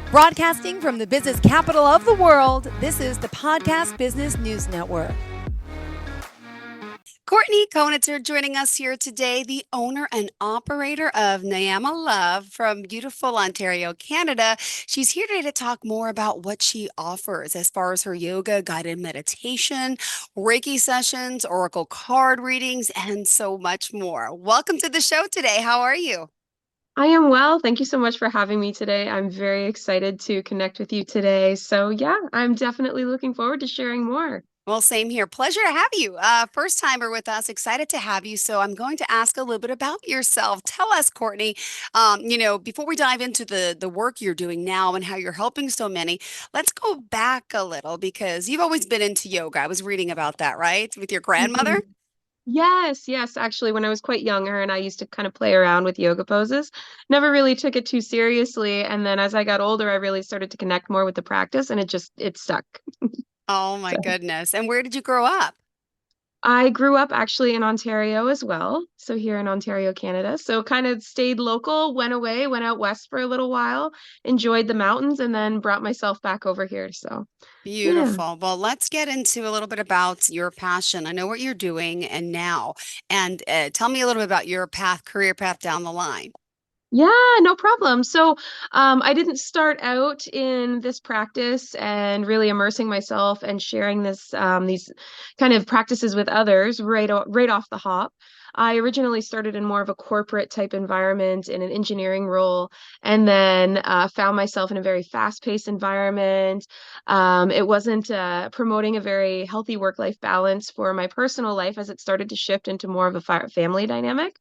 Broadcasting from the business capital of the world, this is the Podcast Business News Network. Koenitzer joining us here today, the owner and operator of Niyama Love from beautiful Ontario, Canada. She's here today to talk more about what she offers as far as her yoga, guided meditation, Reiki sessions, oracle card readings, and so much more. Welcome to the show today. How are you? I am well. Thank you so much for having me today. I'm very excited to connect with you today. So, yeah, I'm definitely looking forward to sharing more. Well, same here. Pleasure to have you. First timer with us. Excited to have you. So I'm going to ask a little bit about yourself. Tell us, Kourtney, before we dive into the work you're doing now and how you're helping so many, let's go back a little because you've always been into yoga. I was reading about that, right? With your grandmother? Mhm. Yes, yes. Actually, when I was quite younger and I used to kind of play around with yoga poses, never really took it too seriously. And then as I got older, I really started to connect more with the practice and it stuck. Oh my So goodness. And where did you grow up? I grew up actually in Ontario as well. So here in Ontario, Canada. So kind of stayed local, went away, went out west for a little while, enjoyed the mountains, and then brought myself back over here. So yeah. Beautiful. Well, let's get into a little bit about your passion. I know what you're doing and now, and tell me a little bit about your path, career path down the line. Yeah, no problem. So, I didn't start out in this practice and really immersing myself and sharing these kind of practices with others right off the hop. I originally started in more of a corporate type environment in an engineering role, and then found myself in a very fast-paced environment. It wasn't promoting a very healthy work-life balance for my personal life as it started to shift into more of a family dynamic.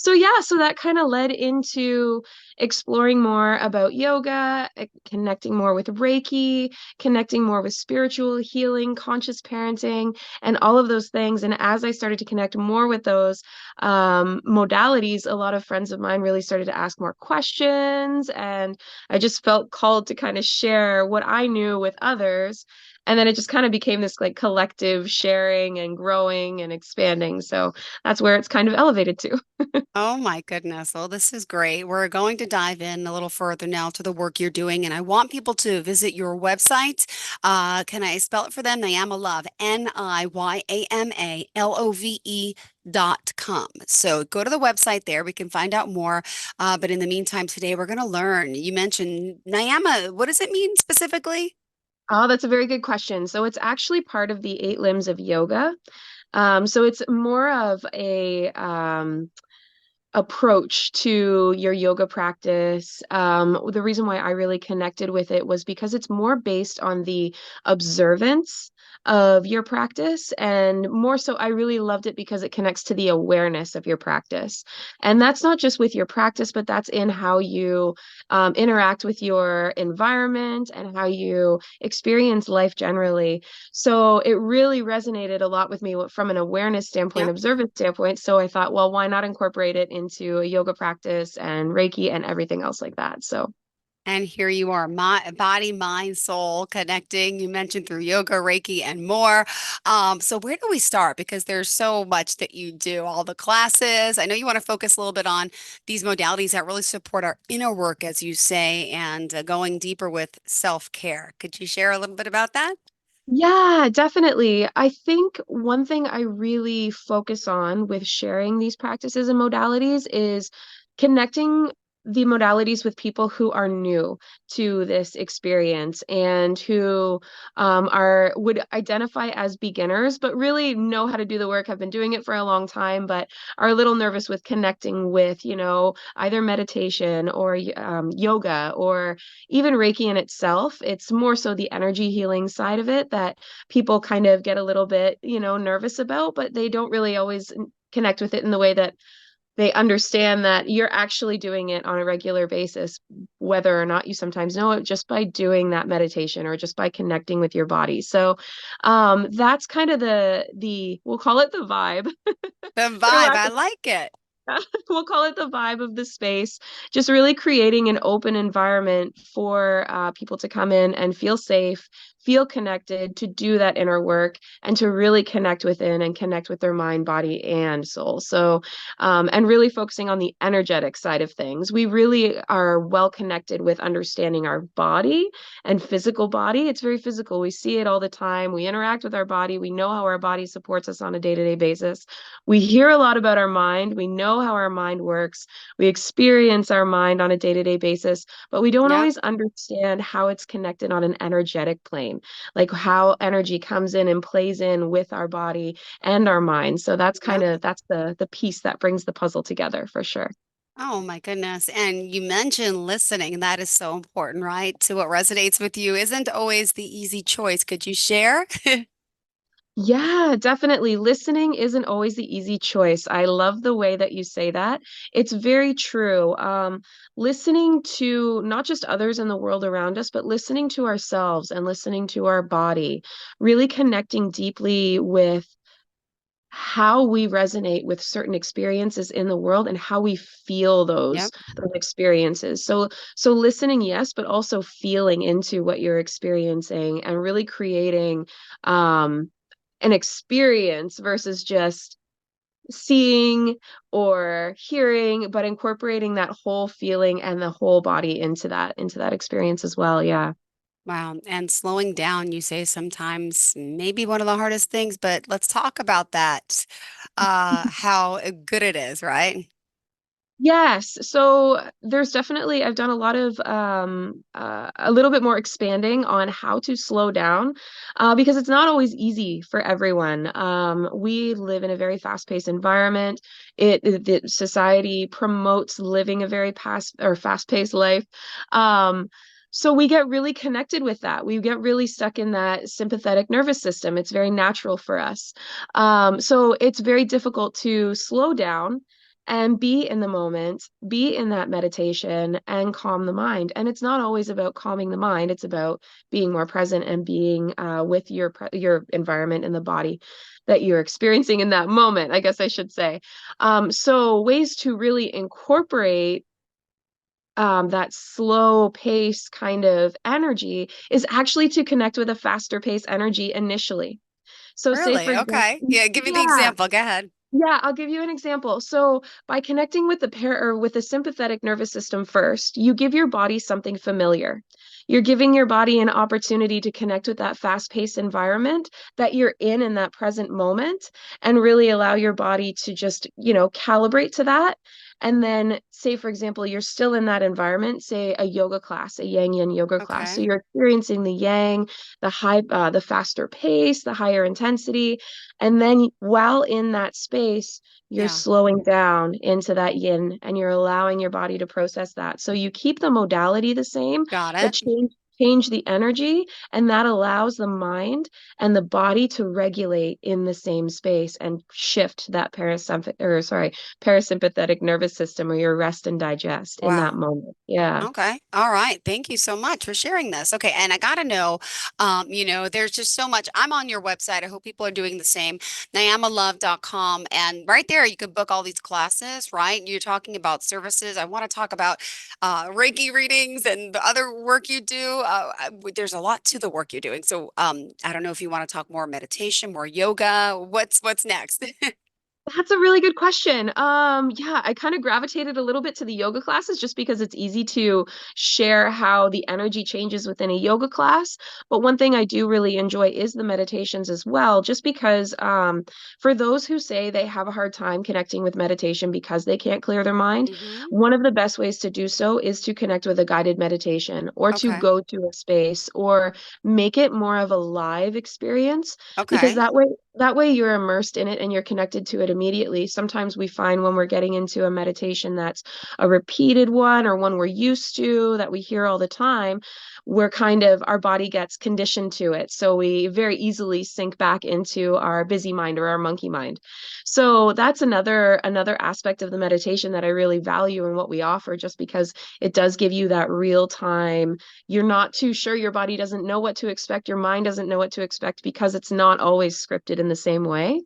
So yeah, so that kind of led into exploring more about yoga, connecting more with Reiki, connecting more with spiritual healing, conscious parenting, and all of those things. And as I started to connect more with those modalities, a lot of friends of mine really started to ask more questions, and I just felt called to kind of share what I knew with others. And then it just kind of became this like collective sharing and growing and expanding. So that's where it's kind of elevated to. Oh my goodness. Well, this is great. We're going to dive in a little further now to the work you're doing, and I want people to visit your website. Can I spell it for them? Niyama Love, NIYAMALOVE.com. So go to the website there. We can find out more. But in the meantime, today we're going to learn. You mentioned Niyama. What does it mean specifically? Oh, that's a very good question. So it's actually part of the eight limbs of yoga. So it's more of a approach to your yoga practice. The reason why I really connected with it was because it's more based on the observance of your practice. And more so, I really loved it because it connects to the awareness of your practice. And that's not just with your practice, but that's in how you interact with your environment and how you experience life generally. So it really resonated a lot with me from an awareness standpoint, Yep. observance standpoint. So I thought, well, why not incorporate it into a yoga practice and Reiki and everything else like that? So And here you are, my body, mind, soul connecting. You mentioned through yoga, Reiki, and more. So where do we start? Because there's so much that you do, all the classes. I know you want to focus a little bit on these modalities that really support our inner work, as you say, and going deeper with self-care. Could you share a little bit about that? yeah, definitely. I think one thing I really focus on with sharing these practices and modalities is connecting the modalities with people who are new to this experience and who are would identify as beginners, but really know how to do the work, have been doing it for a long time, but are a little nervous with connecting with, either meditation or yoga or even Reiki in itself. It's more so the energy healing side of it that people kind of get a little bit, nervous about, but they don't really always connect with it in the way that they understand that you're actually doing it on a regular basis, whether or not you sometimes know it, just by doing that meditation or just by connecting with your body. So that's kind of the we'll call it the vibe, The for vibe, lack I of like it. we'll call it the vibe of the space, just really creating an open environment for people to come in and feel safe, feel connected, to do that inner work, and to really connect within and connect with their mind, body, and soul. So, and really focusing on the energetic side of things. We really are well connected with understanding our body and physical body. It's very physical. We see it all the time. We interact with our body. We know how our body supports us on a day-to-day basis. We hear a lot about our mind. We know how our mind works. We experience our mind on a day-to-day basis, but we don't Yep. always understand how it's connected on an energetic plane, like how energy comes in and plays in with our body and our mind. So Yep. that's the piece that brings the puzzle together for sure. Oh my goodness. And you mentioned listening. That is so important, right? To what resonates with you isn't always the easy choice. Could you share? Yeah, definitely. Listening isn't always the easy choice. I love the way that you say that. It's very true. Listening to not just others in the world around us, but listening to ourselves and listening to our body, really connecting deeply with how we resonate with certain experiences in the world and how we feel Yep. those experiences. So listening, yes, but also feeling into what you're experiencing and really creating um an experience versus just seeing or hearing, but incorporating that whole feeling and the whole body into that experience as well. Yeah. Wow. And slowing down, you say sometimes maybe one of the hardest things, but let's talk about that. How good it is, right? Yes. So there's definitely, I've done a lot of a little bit more expanding on how to slow down because it's not always easy for everyone. We live in a very fast-paced environment. The society promotes living a very fast-paced life. So we get really connected with that. We get really stuck in that sympathetic nervous system. It's very natural for us. So it's very difficult to slow down and be in the moment, be in that meditation and calm the mind. And it's not always about calming the mind, it's about being more present and being with your environment and the body that you're experiencing in that moment, I guess I should say. So ways to really incorporate that slow pace kind of energy is actually to connect with a faster pace energy initially. So say for Really? example, Okay. Yeah, give me the yeah, example. Go ahead. yeah, I'll give you an example. So, by connecting with with the sympathetic nervous system first, you give your body something familiar. You're giving your body an opportunity to connect with that fast-paced environment that you're in that present moment and really allow your body to just, calibrate to that. And then, say, for example, you're still in that environment, say a yoga class, a yang yin yoga class. So Okay. you're experiencing the yang, the faster pace, the higher intensity, and then while in that space, you're Yeah. slowing down into that yin and you're allowing your body to process that. So you keep the modality the same, Got but it. change the energy, and that allows the mind and the body to regulate in the same space and shift that parasympathetic nervous system or your rest and digest in that Wow. moment. Yeah. Okay. All right. Thank you so much for sharing this. Okay. And I got to know, there's just so much. I'm on your website. I hope people are doing the same, nyamalove.com. And right there, you can book all these classes, right? You're talking about services. I want to talk about Reiki readings and the other work you do. There's a lot to the work you're doing. So I don't know if you want to talk more meditation, more yoga. What's next? That's a really good question. Yeah, I kind of gravitated a little bit to the yoga classes just because it's easy to share how the energy changes within a yoga class. But one thing I do really enjoy is the meditations as well, just because for those who say they have a hard time connecting with meditation because they can't clear their mind, Hmm. one of the best ways to do so is to connect with a guided meditation or to Okay. go to a space or make it more of a live experience because Okay. that way you're immersed in it and you're connected to it immediately. Sometimes we find when we're getting into a meditation that's a repeated one or one we're used to that we hear all the time, we're kind of our body gets conditioned to it. So we very easily sink back into our busy mind or our monkey mind. So that's another aspect of the meditation that I really value in what we offer just because it does give you that real time. You're not too sure, your body doesn't know what to expect, your mind doesn't know what to expect because it's not always scripted in in the same way.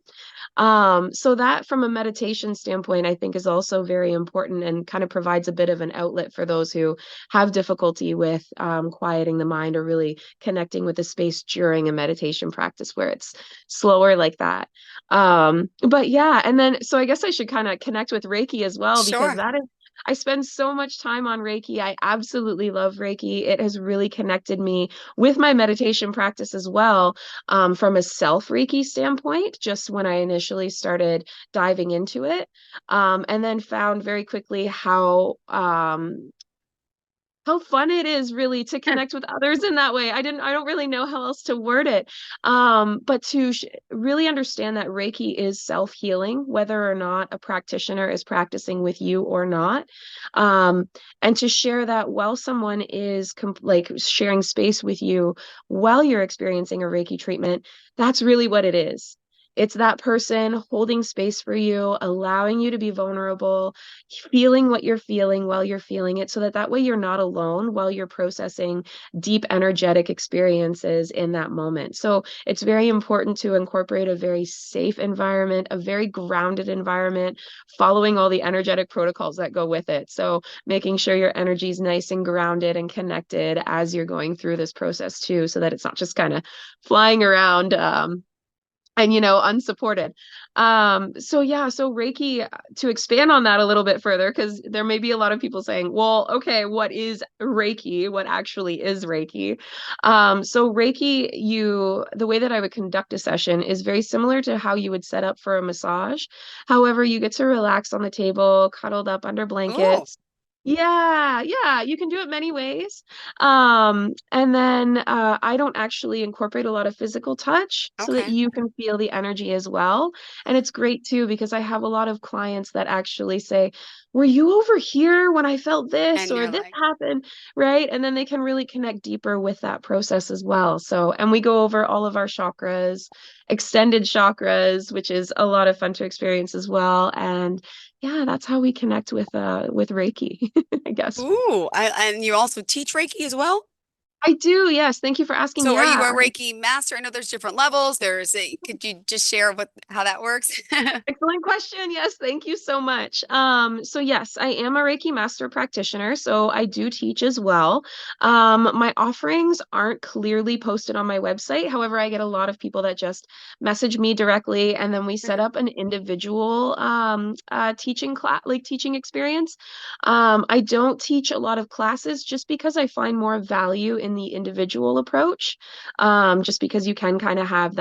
So that from a meditation standpoint, I think is also very important and kind of provides a bit of an outlet for those who have difficulty with quieting the mind or really connecting with the space during a meditation practice where it's slower like that. But yeah, and then so I guess I should kind of connect with Reiki as well because Sure. that is I spend so much time on Reiki. I absolutely love Reiki. It has really connected me with my meditation practice as well, from a self Reiki standpoint, just when I initially started diving into it, and then found very quickly how fun it is really to Sure. connect with others in that way. I don't really know how else to word it. But to really understand that Reiki is self-healing, whether or not a practitioner is practicing with you or not. Um, and to share that while someone is like sharing space with you while you're experiencing a Reiki treatment, that's really what it is. It's that person holding space for you, allowing you to be vulnerable, feeling what you're feeling while you're feeling it so that that way you're not alone while you're processing deep energetic experiences in that moment. So it's very important to incorporate a very safe environment, a very grounded environment, following all the energetic protocols that go with it. So making sure your energy is nice and grounded and connected as you're going through this process too, so that it's not just kind of flying around, and unsupported. So yeah, so Reiki, to expand on that a little bit further, because there may be a lot of people saying, well, okay, what is Reiki? What actually is Reiki? So Reiki, the way that I would conduct a session is very similar to how you would set up for a massage. However, you get to relax on the table, cuddled up under Ooh, blankets. Yeah, you can do it many ways. And then I don't actually incorporate a lot of physical touch so that okay. you can feel the energy as well. And it's great too because I have a lot of clients that actually say, were you over here when I felt this And or you're this like, happened? Right. And then they can really connect deeper with that process as well. So, and we go over all of our chakras, extended chakras, which is a lot of fun to experience as well. And yeah, that's how we connect with Reiki, I guess. ooh, and you also teach Reiki as well? I do, yes. Thank you for asking. So are you Yeah, a Reiki master? I know there's different levels. Could you just share how that works? excellent question. Yes, thank you so much. So yes, I am a Reiki master practitioner, so I do teach as well. My offerings aren't clearly posted on my website. However, I get a lot of people that just message me directly, and then we set Mhm. up an individual teaching class, like teaching experience. I don't teach a lot of classes just because I find more value in the individual approach. Just because you can kind of have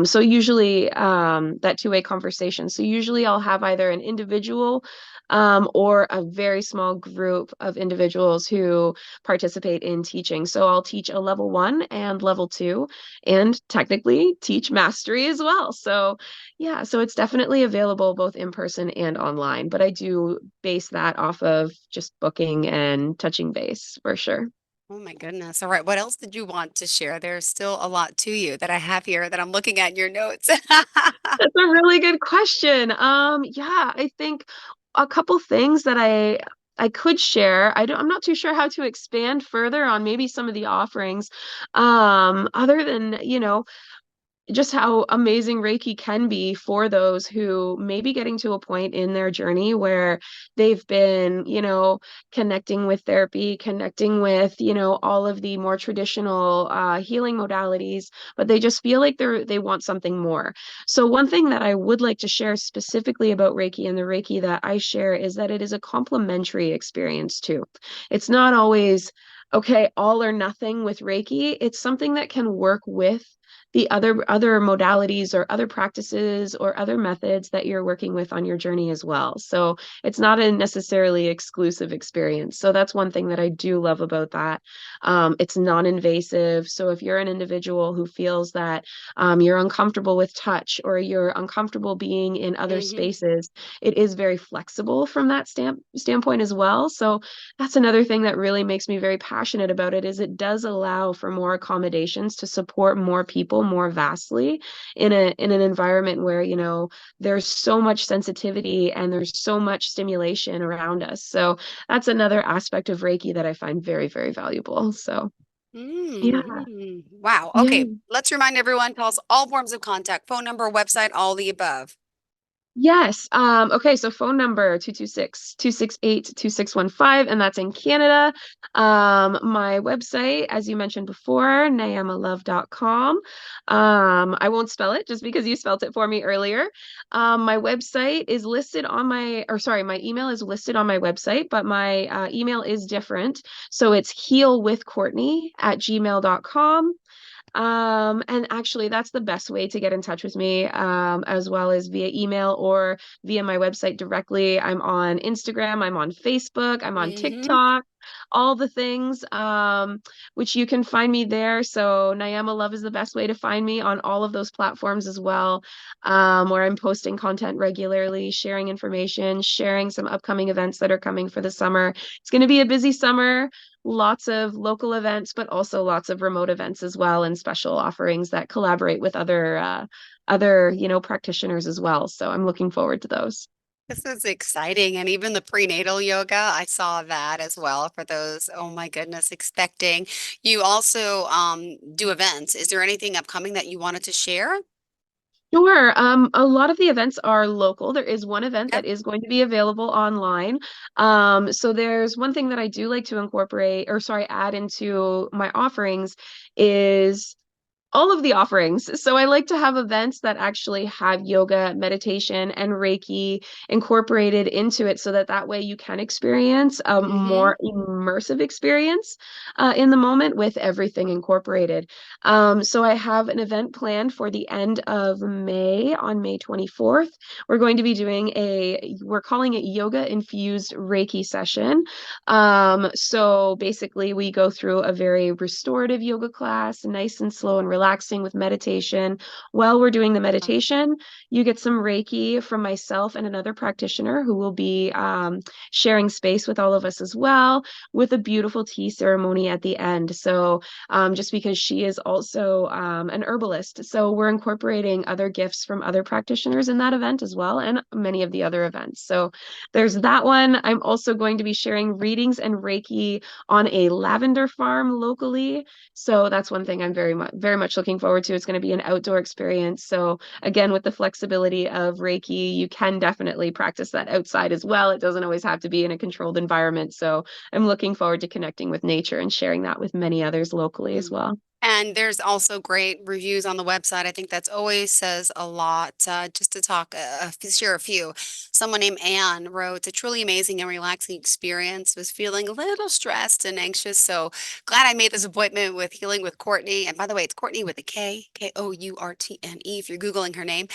so usually that two-way conversation. So usually I'll have either an individual or a very small group of individuals who participate in teaching. So I'll teach a level 1 and level 2 and technically teach mastery as well. So yeah, so it's definitely available both in person and online, but I do base that off of just booking and touching base for sure. Oh my goodness. All right. What else did you want to share? There's still a lot to you that I have here that I'm looking at in your notes. That's a really good question. Yeah, I think a couple things that I could share. I'm not too sure how to expand further on maybe some of the offerings. Other than, just how amazing Reiki can be for those who may be getting to a point in their journey where they've been, connecting with therapy, connecting with, all of the more traditional healing modalities, but they just feel like they want something more. So one thing that I would like to share specifically about Reiki and the Reiki that I share is that it is a complementary experience too. It's not always okay, all or nothing with Reiki. It's something that can work with the other modalities or other practices or other methods that you're working with on your journey as well. So it's not a necessarily exclusive experience. So that's one thing that I do love about that. It's non-invasive. So if you're an individual who feels that you're uncomfortable with touch or you're uncomfortable being in other Hmm. spaces, it is very flexible from that standpoint as well. So that's another thing that really makes me very passionate about it is it does allow for more accommodations to support more people more vastly in an environment where, there's so much sensitivity and there's so much stimulation around us. So that's another aspect of Reiki that I find very, very valuable. So Yeah, Wow. Okay. yeah. Let's remind everyone, tell us all forms of contact, phone number, website, all the above. Yes. Okay, so phone number 226-268-2615, and that's in Canada. My website, as you mentioned before, niyamalove.com. I won't spell it just because you spelt it for me earlier. My website is listed on my, or sorry, my email is listed on my website, but my email is different. So it's healwithkourtney@gmail.com. And actually, that's the best way to get in touch with me, as well as via email or via my website directly. I'm on Instagram, I'm on Facebook, I'm on Mm-hmm. TikTok, all the things, which you can find me there. So Niyama Love is the best way to find me on all of those platforms as well, where I'm posting content regularly, sharing information, sharing some upcoming events that are coming for the summer. It's going to be a busy summer, lots of local events, but also lots of remote events as well, and special offerings that collaborate with other practitioners as well. So I'm looking forward to those. This is exciting. And even the prenatal yoga, I saw that as well for those, oh my goodness, expecting. You also do events. Is there anything upcoming that you wanted to share? Sure. A lot of the events are local. There is one event Okay. that is going to be available online. So there's one thing that I do like to incorporate, or sorry, add into my offerings is all of the offerings. So I like to have events that actually have yoga, meditation, and Reiki incorporated into it so that that way you can experience a Mm-hmm. more immersive experience in the moment with everything incorporated. So I have an event planned for the end of May on May 24th. We're going to be doing we're calling it yoga infused Reiki session. So basically, we go through a very restorative yoga class, nice and slow and relaxing with meditation. While we're doing the meditation, you get some Reiki from myself and another practitioner who will be sharing space with all of us as well, with a beautiful tea ceremony at the end. So, just because she is also an herbalist. So, we're incorporating other gifts from other practitioners in that event as well, and many of the other events. So, there's that one. I'm also going to be sharing readings and Reiki on a lavender farm locally. So that's one thing I'm very much looking forward to. It's going to be an outdoor experience. So again, with the flexibility of Reiki, you can definitely practice that outside as well. It doesn't always have to be in a controlled environment. So I'm looking forward to connecting with nature and sharing that with many others locally as well. And there's also great reviews on the website. I think that's always says a lot. Just to talk, share a few. Someone named Anne wrote, "It's a truly amazing and relaxing experience. Was feeling a little stressed and anxious, so glad I made this appointment with Healing with Kourtney. And by the way, it's Kourtney with a K, Kourtney. If you're Googling her name,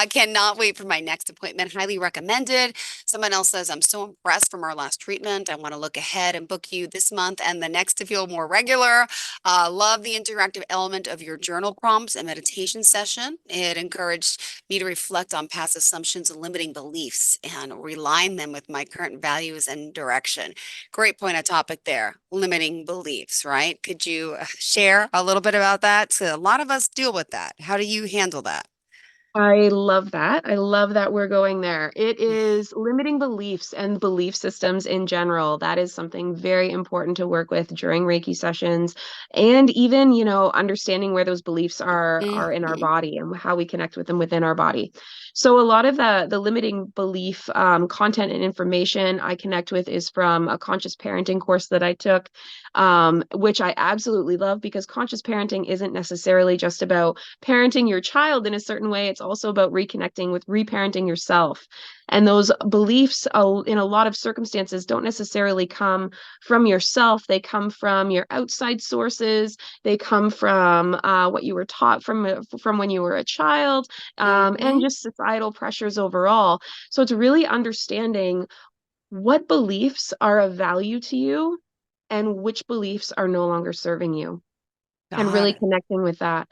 cannot wait for my next appointment. Highly recommended." Someone else says, "I'm so impressed from our last treatment. I want to look ahead and book you this month and the next to feel more regular. Love the interactive element of your journal prompts and meditation session. It encouraged me to reflect on past assumptions and limiting beliefs and realign them with my current values and direction." Great point of topic there, limiting beliefs, right? Could you share a little bit about that? So a lot of us deal with that. How do you handle that? I love that. I love that we're going there. It is limiting beliefs and belief systems in general. That is something very important to work with during Reiki sessions, and even, understanding where those beliefs are in our Mhm. body and how we connect with them within our body. So a lot of the limiting belief content and information I connect with is from a conscious parenting course that I took, which I absolutely love, because conscious parenting isn't necessarily just about parenting your child in a certain way. It's also about reconnecting with reparenting yourself. And those beliefs, in a lot of circumstances, don't necessarily come from yourself. They come from your outside sources. They come from what you were taught from when you were a child, and Mhm. just societal pressures overall. So it's really understanding what beliefs are of value to you and which beliefs are no longer serving you, and Got really it. connecting with that.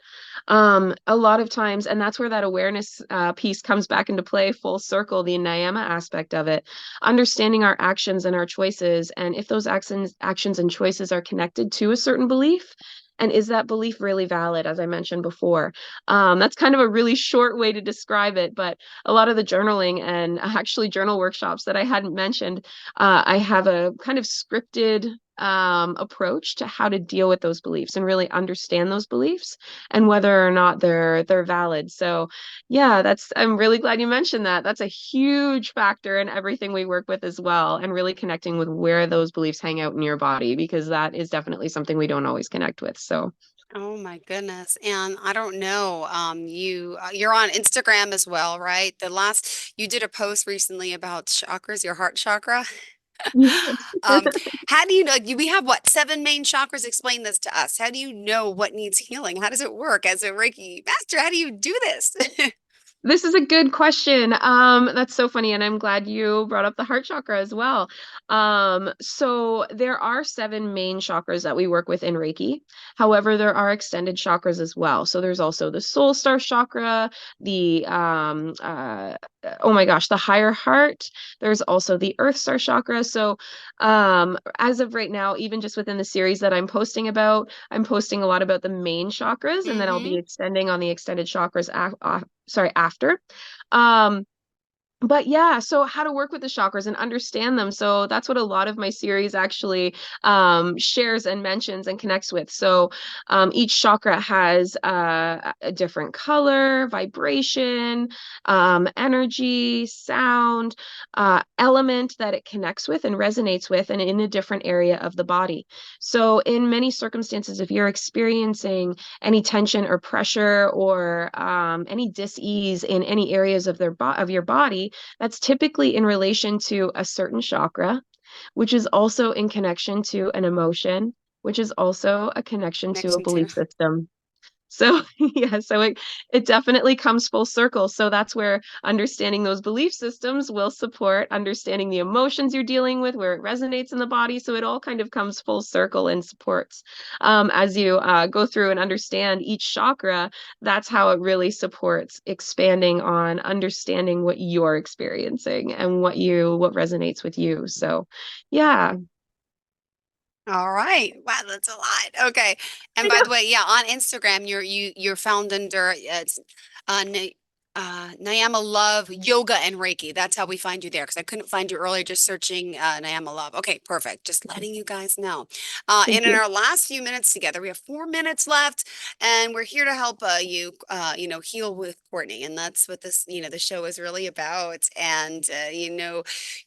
A lot of times, and that's where that awareness piece comes back into play, full circle, the Niyama aspect of it, understanding our actions and our choices, and if those actions and choices are connected to a certain belief. And is that belief really valid, as I mentioned before? That's kind of a really short way to describe it, but a lot of the journaling and actually journal workshops that I hadn't mentioned, I have a kind of scripted approach to how to deal with those beliefs and really understand those beliefs and whether or not they're valid. So yeah, I'm really glad you mentioned that. That's a huge factor in everything we work with as well, and really connecting with where those beliefs hang out in your body, because that is definitely something we don't always connect with. So Oh my goodness. And I don't know, you're on Instagram as well, right? You did a post recently about chakras, your heart chakra. yes. Um, how do you know we have what, seven main chakras? Explain this to us. How do you know what needs healing? How does it work as a Reiki master? How do you do this? This is a good question. That's so funny, and I'm glad you brought up the heart chakra as well. So there are seven main chakras that we work with in Reiki. However, there are extended chakras as well. So there's also the soul star chakra, the oh my gosh, the higher heart. There's also the earth star chakra. So as of right now, even just within the series that I'm posting about, I'm posting a lot about the main chakras, and then I'll be Mm-hmm. extending on the extended chakras after. Um, but yeah, so how to work with the chakras and understand them. So that's what a lot of my series actually shares and mentions and connects with. So each chakra has a different color, vibration, energy, sound, element that it connects with and resonates with, and in a different area of the body. So in many circumstances, if you're experiencing any tension or pressure or any dis-ease in any areas of of your body, that's typically in relation to a certain chakra, which is also in connection to an emotion, which is also a connection to a Connection to. belief system. So yeah, so it definitely comes full circle. So that's where understanding those belief systems will support understanding the emotions you're dealing with, where it resonates in the body. So it all kind of comes full circle and supports as you go through and understand each chakra. That's how it really supports expanding on understanding what you're experiencing and what resonates with you. So yeah. All right. Wow, that's a lot. Okay. And I by know. the way, yeah, on Instagram, you're found under it's Niyama Love Yoga and Reiki. That's how we find you there, because I couldn't find you earlier just searching Niyama Love. Okay, perfect. Just letting you guys know. Thank And in you. our last few minutes together, we have 4 minutes left, and we're here to help heal with Kourtney, and that's what the show is really about. And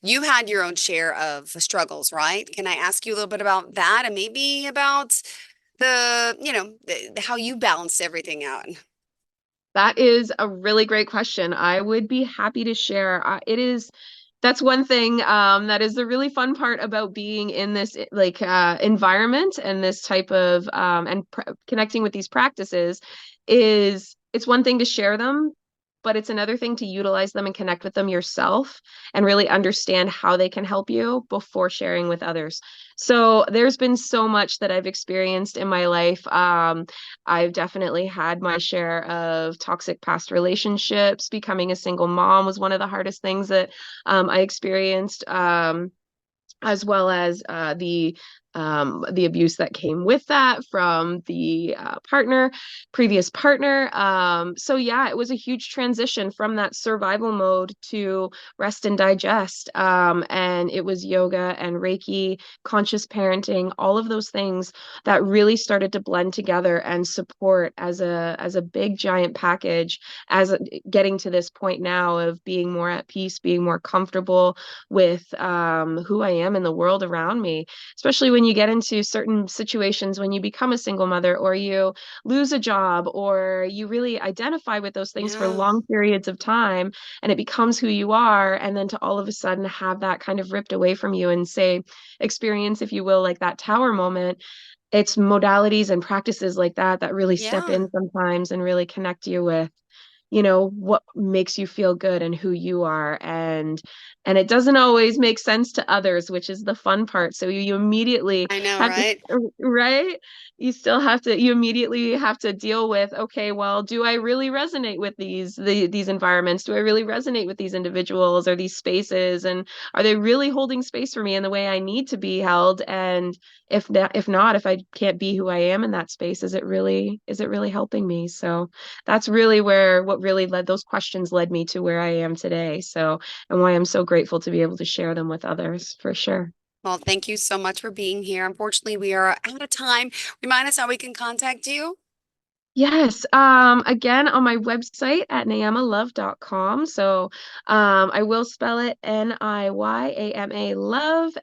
you had your own share of struggles, right? Can I ask you a little bit about that, and maybe about how you balanced everything out? That is a really great question. I would be happy to share. That's one thing that is the really fun part about being in this environment and this type of connecting with these practices is it's one thing to share them, but it's another thing to utilize them and connect with them yourself and really understand how they can help you before sharing with others. So there's been so much that I've experienced in my life. I've definitely had my share of toxic past relationships. Becoming a single mom was one of the hardest things that I experienced, as well as the abuse that came with that from the previous partner. So yeah, it was a huge transition from that survival mode to rest and digest. And it was yoga and Reiki, conscious parenting, all of those things that really started to blend together and support as a big giant package getting to this point now of being more at peace, being more comfortable with who I am in the world around me, especially when you get into certain situations when you become a single mother or you lose a job or you really identify with those things for Yeah, long periods of time and it becomes who you are. And then to all of a sudden have that kind of ripped away from you and say, experience, if you will, like that tower moment. It's modalities and practices like that that really step yeah. in sometimes and really connect you with what makes you feel good and who you are, and it doesn't always make sense to others, which is the fun part. So you immediately I know, have to, right? right, you immediately have to deal with, okay, well, do I really resonate with these environments? Do I really resonate with these individuals or these spaces, and are they really holding space for me in the way I need to be held? And if I can't be who I am in that space, is it really helping me? So that's really where what really led those questions led me to where I am today. So, and why I'm so grateful to be able to share them with others for sure. Well, thank you so much for being here. Unfortunately, we are out of time. Remind us how we can contact you. Yes. Again, on my website at niyamalove.com. So, I will spell it Niyama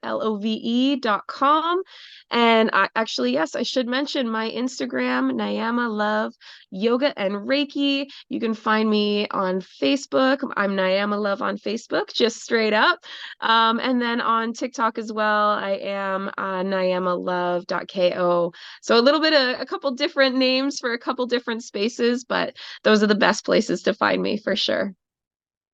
love.com. And yes, I should mention my Instagram, Niyama Love Yoga and Reiki. You can find me on Facebook. I'm Niyama Love on Facebook, just straight up. And then on TikTok as well, I am niyamalove.ko. So a couple different names for a couple different spaces, but those are the best places to find me for sure.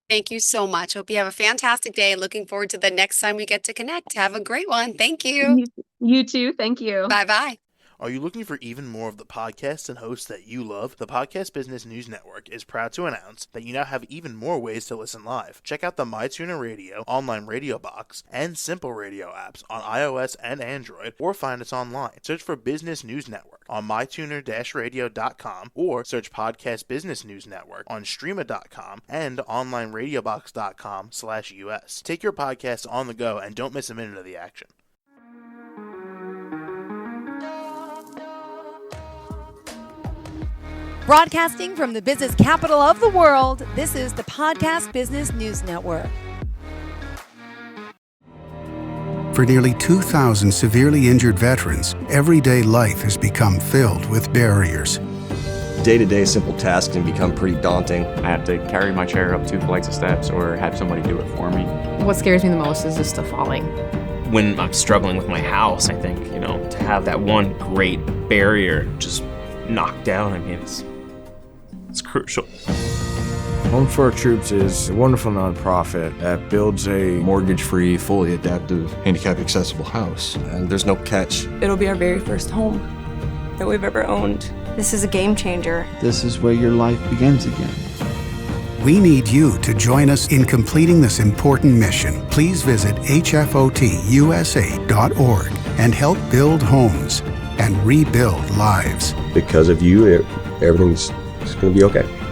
Thank you so much. Hope you have a fantastic day. Looking forward to the next time we get to connect. Have a great one. Thank you. You too. Thank you. Bye bye. Are you looking for even more of the podcasts and hosts that you love? The Podcast Business News Network is proud to announce that you now have even more ways to listen live. Check out the MyTuner Radio, online radio box, and Simple Radio apps on iOS and Android, or find us online. Search for Business News Network on mytuner-radio.com, or search Podcast Business News Network on streama.com and onlineradiobox.com/US. Take your podcast on the go and don't miss a minute of the action. Broadcasting from the business capital of the world, this is the Podcast Business News Network. For nearly 2,000 severely injured veterans, everyday life has become filled with barriers. Day-to-day simple tasks can become pretty daunting. I have to carry my chair up 2 flights of steps or have somebody do it for me. What scares me the most is just the falling. When I'm struggling with my house, I think, to have that one great barrier just knocked down, it's crucial. Home for Our Troops is a wonderful nonprofit that builds a mortgage-free, fully adaptive, handicap-accessible house. And there's no catch. It'll be our very first home that we've ever owned. This is a game changer. This is where your life begins again. We need you to join us in completing this important mission. Please visit hfotusa.org and help build homes and rebuild lives. Because of you, everything's going to be okay.